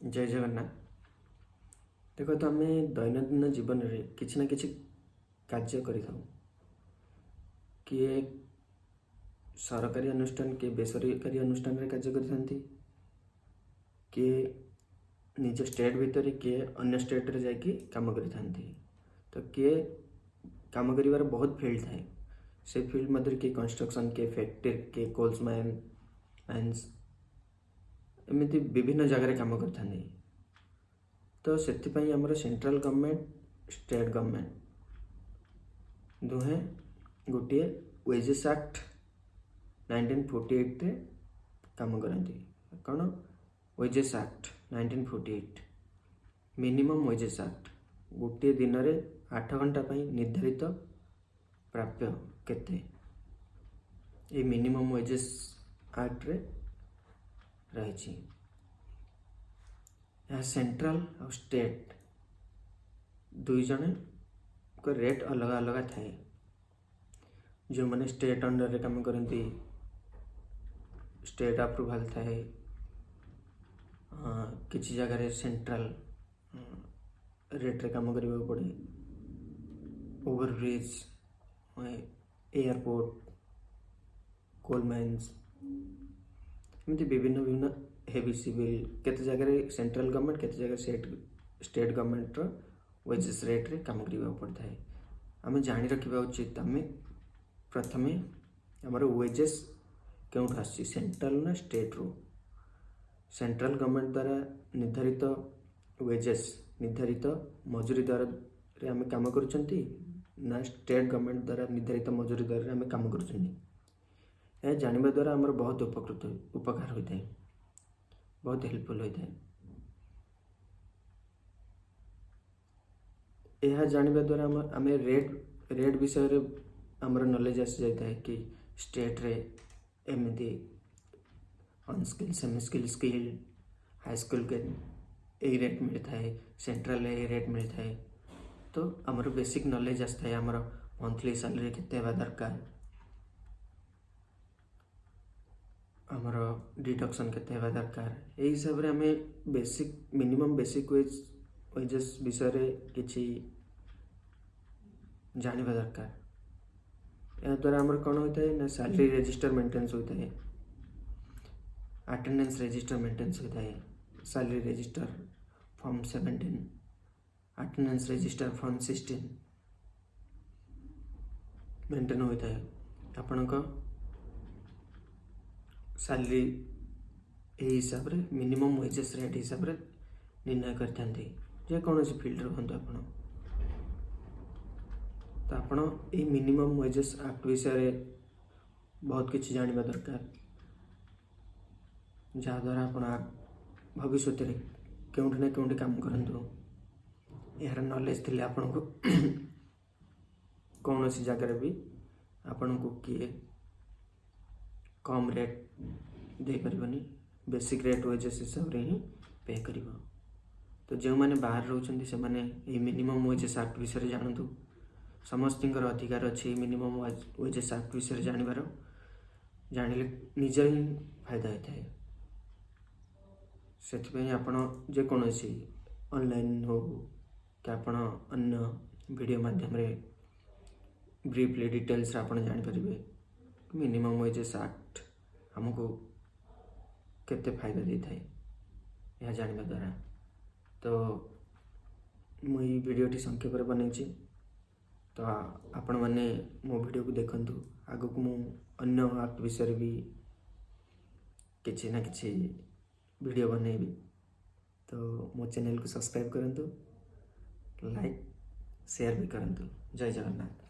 जय जगन्नाथ। देखो तो आम दैनंदिन जीवन में किसी ना किसी कार्य करें किए सरकारी अनुष्ठान किए बेसरकारी अनुष्ठान कार्य करते किए निज स्टेट भितर किए अन्य स्टेट रे जाकि काम करते तो किए काम कर बहुत फील्ड थाए से फील्ड मध्य किए कंस्ट्रक्शन किए फैक्ट्री किए कोल्स माइन्स एमती विभिन्न जगह काम करते तो से आमर सेंट्रल गवर्नमेंट स्टेट गवर्नमेंट दुहे गोटे वेजेस एक्ट 1948 रे काम करती कौन wages act 1948 minimum wages act गोटे दिन रे 8 घंटा निर्धारित प्राप्य केते ये मिनिमम वेजेस एक्ट रे रही सेंट्रल और स्टेट दुई जन को रेट अलग अलग थाए जो मैंने स्टेट अंडर रे काम करती स्टेट अप्रूवाल थाए किसी जगह सेंट्रल रेट रे काम करने पड़े ओवरब्रिज एयरपोर्ट कोल माइन्स एमती विभिन्न विभिन्न हेवी सिविल केते जगह सेंट्रल गवर्नमेंट केते जगह स्टेट गवर्नमेंट वेजेस रेट रे काम करने पड़ता है आम जानी रखा उचित आम प्रथमे आमर वेजेस क्यों आसी सेंट्रल ना स्टेट रो सेंट्रल गवर्नमेंट द्वारा निर्धारित वेजेस निर्धारित मजूरी द्वारा रे आम काम करुचंती ना स्टेट गवर्नमेंट द्वारा निर्धारित मजूरी द्वारा आम काम करुचंती यह जानवा द्वारा आमर बहुत उपकार होता है बहुत हेल्पफुल होता है यह जानवा द्वारा आम रेट विषय रे आमर नॉलेज आसी जाता है कि स्टेट रे एमती unskilled semi skill skill high school के यही रेट मिलता है सेंट्रल यही रेट मिलता है तो आमर बेसिक नॉलेज आसता है आमर मंथली सैलरी केते दरकार आमर डिडक्शन केते दरकार यही हिसाब से आम बेसिक मिनिमम बेसिक वेजेस विषय रे किछि जानवा दरकार या द्वारा आमर कौन होता है ना सैलरी रजिस्टर मेंटेनेंस होता है अटेंडेंस रजिस्टर मेंटेनेंस होता है salary register form 17 attendance register form 16 maintain होता है आपण को सैलरी यही हिसाब रे मिनिमम वेजेस रेट हिसाब रे निर्णय करते जेकोसी फील्ड रुहतु आपण तो आपण ये मिनिमम वेजेस एक्ट विषय बहुत किसी जानवा दरकार जहाँद्वारा आप भविष्य में केउठी ना केउठी काम करूँ यार नॉलेज थी आपण को कौन सी जगह भी आपण को किए कम रेट दे पारबनी बेसिक रेट वेजेस हिसाब से ही पे कर तो जो मैंने बाहर रोचंती से माने ये मिनिमम वेजेस एक्ट विषय जानतु समस्त अधिकार अच्छी मिनिमम वेजेस एक्ट विषय जानवर जानिले निज ही फायदा होता है से आपण जेकोसी ऑनलाइन हो कि आपण अन्य वीडियो माध्यम रे ब्रीफली डिटेल्स आपण जापर मिनिमम वेजेस एक्ट हमको केते फायदा देता है यह जानवा द्वारा तो मुझे वीडियोटी संक्षेप में बनई तो आपण मैंने मो वीडियो को देखंतु आगो को मु अन्य एक्ट विषय भी किसी ना किसी वीडियो बनैबी तो मो चैनल को सब्सक्राइब करंतु लाइक शेयर भी करंतु जय जगन्नाथ।